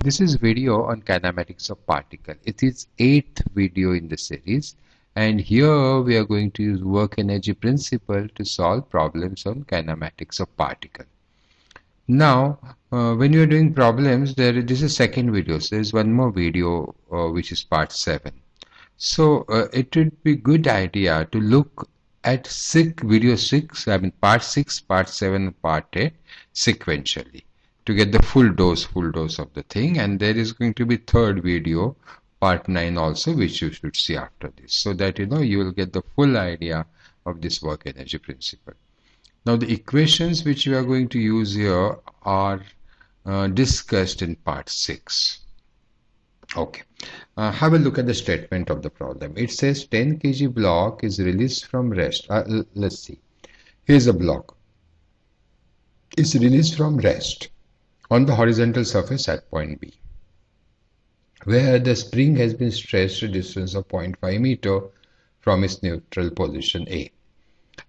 This is video on kinematics of particle. It is 8th video in the series, and here we are going to use work energy principle to solve problems on kinematics of particle. Now, when you are doing problems, this is second video. So there is one more video which is part 7. So it would be good idea to look at video 6, I mean part 6, part 7, part 8 sequentially to get the full dose of the thing, and there is going to be third video part 9 also, which you should see after this, so that you will get the full idea of this work energy principle. Now the equations which we are going to use here are discussed in part 6. Okay, have a look at the statement of the problem. It says 10 kg block is released from rest. Let's see. Here's a block. It's released from rest on the horizontal surface at point B, where the spring has been stretched a distance of 0.5 meter from its neutral position A.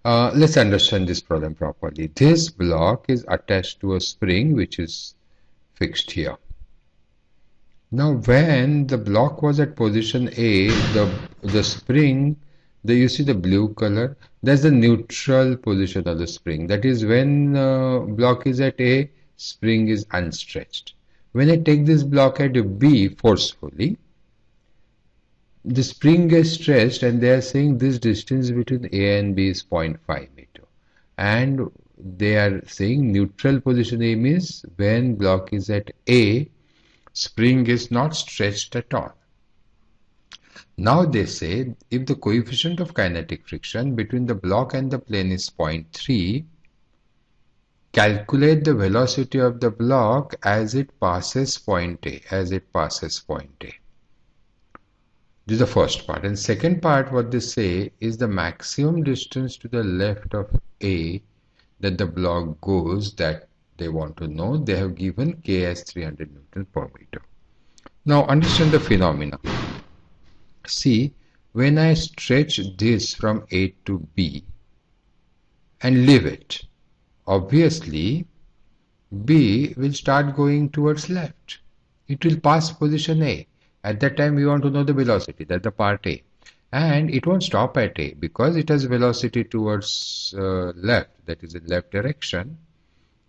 Let's understand this problem properly. This block is attached to a spring which is fixed here. Now when the block was at position A, the spring, you see the blue color, that's the neutral position of the spring. That is, when block is at A, spring is unstretched. When I take this block at B forcefully, the spring gets stretched, and they are saying this distance between A and B is 0.5 meter. And they are saying neutral position A means when block is at A, spring is not stretched at all. Now they say if the coefficient of kinetic friction between the block and the plane is 0.3, calculate the velocity of the block as it passes point A, This is the first part. And second part, what they say is the maximum distance to the left of A that the block goes, that they want to know. They have given K as 300 Newton per meter. Now understand the phenomena. See, when I stretch this from A to B and leave it, obviously B will start going towards left. It will pass position A. At that time we want to know the velocity, that's the part A. And it won't stop at A because it has velocity towards left, that is in left direction.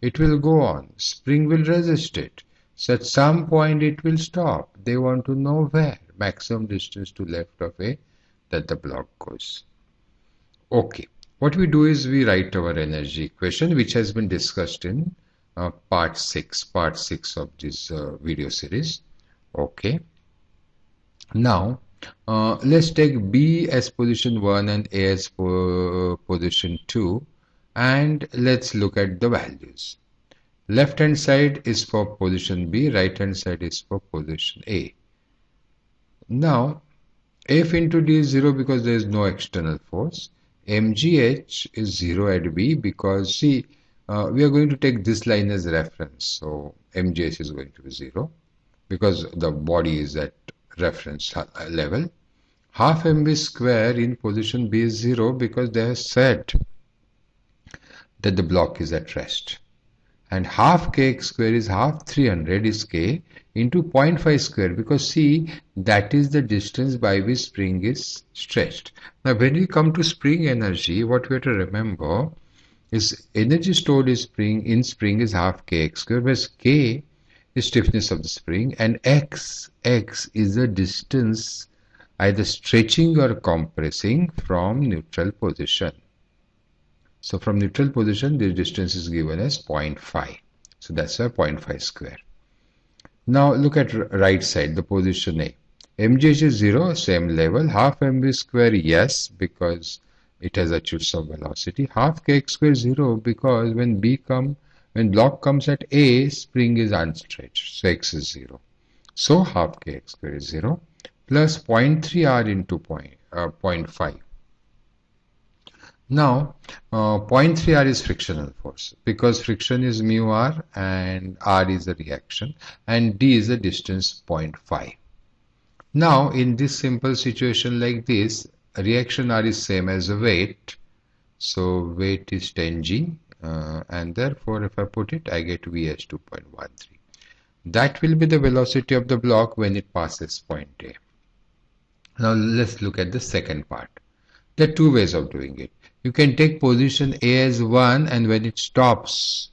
It will go on. Spring will resist it. So at some point it will stop. They want to know where. Maximum distance to left of A that the block goes. Okay. What we do is we write our energy equation, which has been discussed in part 6 of this video series. Okay. Now, let's take B as position 1 and A as position 2, and let's look at the values. Left hand side is for position B, right hand side is for position A. Now, F into D is 0 because there is no external force. MGH is 0 at B because, see, we are going to take this line as reference. So, MGH is going to be 0 because the body is at reference level. Half mv square in position B is 0 because they have said that the block is at rest. And half kx square is half 300 is k into 0.5 square because, see, that is the distance by which spring is stretched. Now when we come to spring energy, what we have to remember is energy stored in spring is half kx square, whereas k is stiffness of the spring, and x is the distance either stretching or compressing from neutral position. So from neutral position, this distance is given as 0.5. So that's why 0.5 square. Now look at right side, the position A. MGH is 0, same level. Half mv square, yes, because it has achieved some velocity. Half kx square is 0 because when block comes at A, spring is unstretched. So x is 0. So half kx square is 0 plus 0.3 r into 0.5. Now, 0.3 r is frictional force because friction is mu r and r is the reaction and d is the distance 0.5. Now, in this simple situation like this, reaction r is same as weight. So, weight is 10 g and therefore if I put it, I get V as 2.13. That will be the velocity of the block when it passes point A. Now let's look at the second part. There are two ways of doing it. You can take position A as 1 and when it stops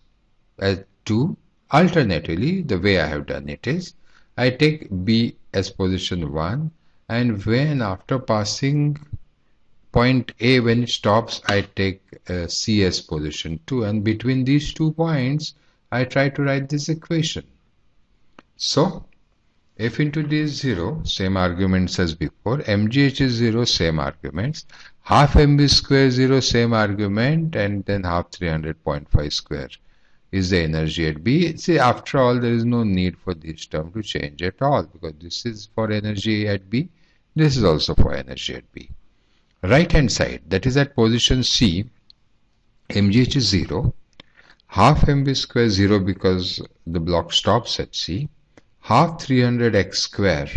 as 2. Alternatively, the way I have done it is, I take B as position 1 and when after passing point A when it stops, I take C as position 2 and between these 2 points, I try to write this equation. So, F into D is 0, same arguments as before. MGH is 0, same arguments. Half MB square 0, same argument, and then half 300.5 square is the energy at B. See, after all, there is no need for this term to change at all because this is for energy at B. This is also for energy at B. Right hand side, that is at position C, MGH is 0. Half MB square 0 because the block stops at C. Half 300x square,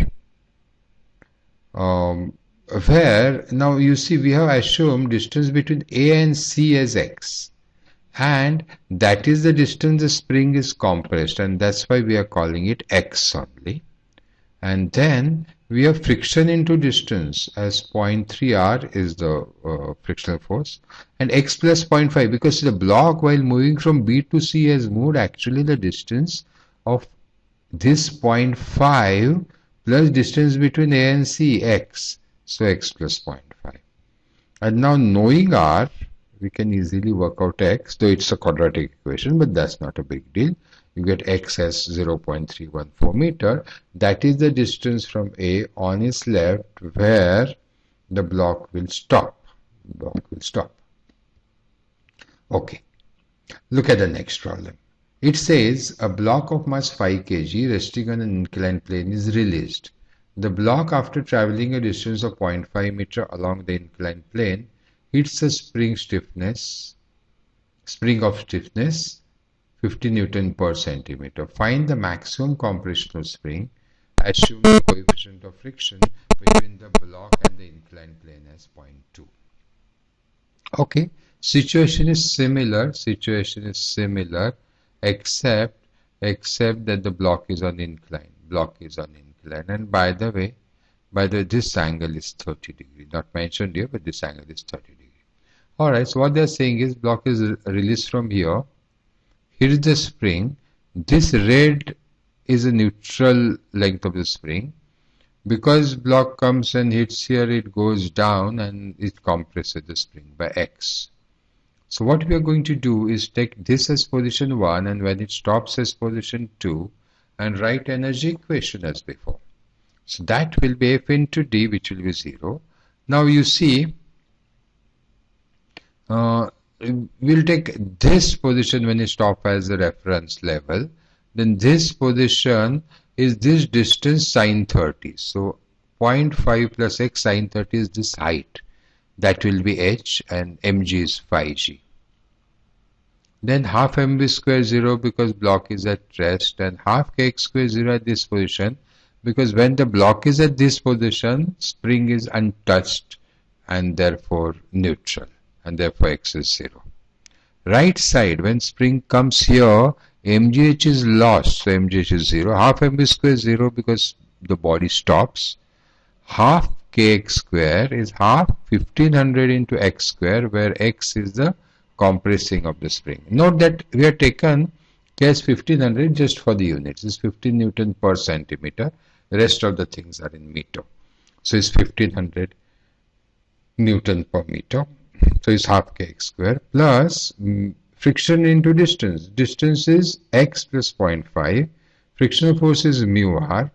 where now you see we have assumed distance between A and C as x, and that is the distance the spring is compressed, and that's why we are calling it x only. And then we have friction into distance as 0.3 r is the frictional force, and x plus 0.5 because the block while moving from B to C has moved actually the distance of this 0.5 plus distance between A and C, x. So x plus 0.5. And now knowing r, we can easily work out x, though it's a quadratic equation, but that's not a big deal. You get x as 0.314 meter. That is the distance from A on its left where the block will stop. Okay. Look at the next problem. It says a block of mass 5 kg resting on an inclined plane is released. The block, after traveling a distance of 0.5 meter along the inclined plane, hits a spring of stiffness 50 Newton per centimeter. Find the maximum compressional spring, assuming the coefficient of friction between the block and the inclined plane as 0.2. Okay, situation is similar, except that the block is on incline. And by the way, this angle is 30 degree. Not mentioned here, but this angle is 30 degree. Alright, so what they are saying is block is released from here. Here is the spring. This red is a neutral length of the spring. Because block comes and hits here, it goes down and it compresses the spring by x. So what we are going to do is take this as position 1 and when it stops as position 2 and write energy equation as before. So that will be F into D, which will be 0. Now you see, we'll take this position when it stops as the reference level. Then this position is this distance sine 30. So 0.5 plus x sine 30 is this height. That will be h and mg is 5g. Then half mb square 0 because block is at rest, and half kx square 0 at this position because when the block is at this position, spring is untouched and therefore neutral, and therefore x is 0. Right side, when spring comes here, mgh is lost, so mgh is 0. Half mb square 0 because the body stops. Half kx square is half 1500 into x square, where x is the compressing of the spring. Note that we have taken k as 1500 just for the units. It's 15 Newton per centimeter. The rest of the things are in meter. So it's 1500 Newton per meter. So it's half kx square plus friction into distance. Distance is x plus 0.5. Frictional force is mu r.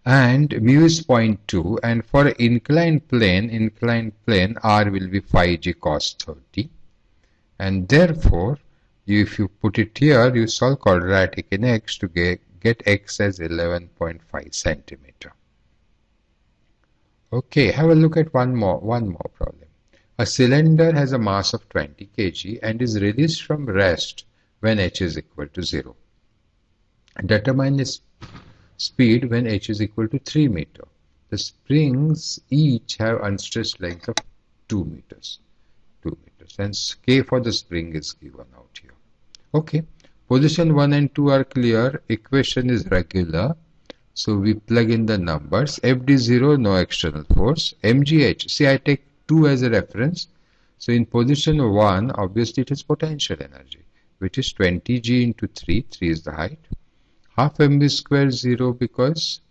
And mu is 0.2, and for inclined plane r will be 5g cos 30, and therefore if you put it here, you solve quadratic in x to get x as 11.5 centimeter. Okay, have a look at one more problem. A cylinder has a mass of 20 kg and is released from rest when h is equal to 0. Determine its speed when h is equal to 3 meter. The springs each have unstressed length of 2 meters. And k for the spring is given out here. Okay, Position 1 and 2 are clear. Equation is regular. So we plug in the numbers. FD0, no external force. MGH, see I take 2 as a reference. So in position 1, obviously it is potential energy, which is 20 G into 3. 3 is the height. Half mv square 0 because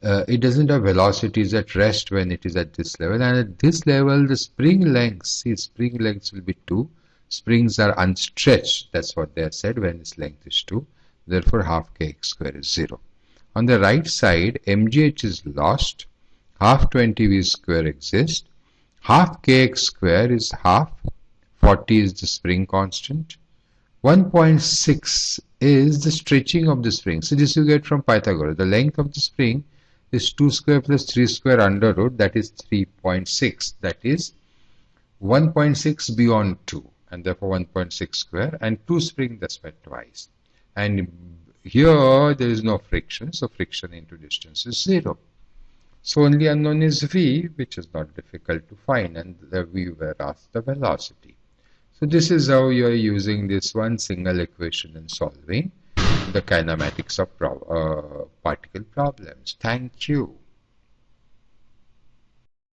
it doesn't have velocities at rest when it is at this level. And at this level, the spring lengths, see spring lengths will be 2. Springs are unstretched. That's what they have said when its length is 2. Therefore, half kx square is 0. On the right side, mgh is lost. Half 20v square exists. Half kx square is half. 40 is the spring constant. 1.6 is the stretching of the spring. So this you get from Pythagoras. The length of the spring is 2 square plus 3 square under root. That is 3.6. That is 1.6 beyond 2. And therefore 1.6 square. And 2 spring, that's why twice. And here there is no friction, so friction into distance is 0. So only unknown is v, which is not difficult to find, and we were asked the velocity. So this is how you are using this one single equation in solving the kinematics of particle problems. Thank you.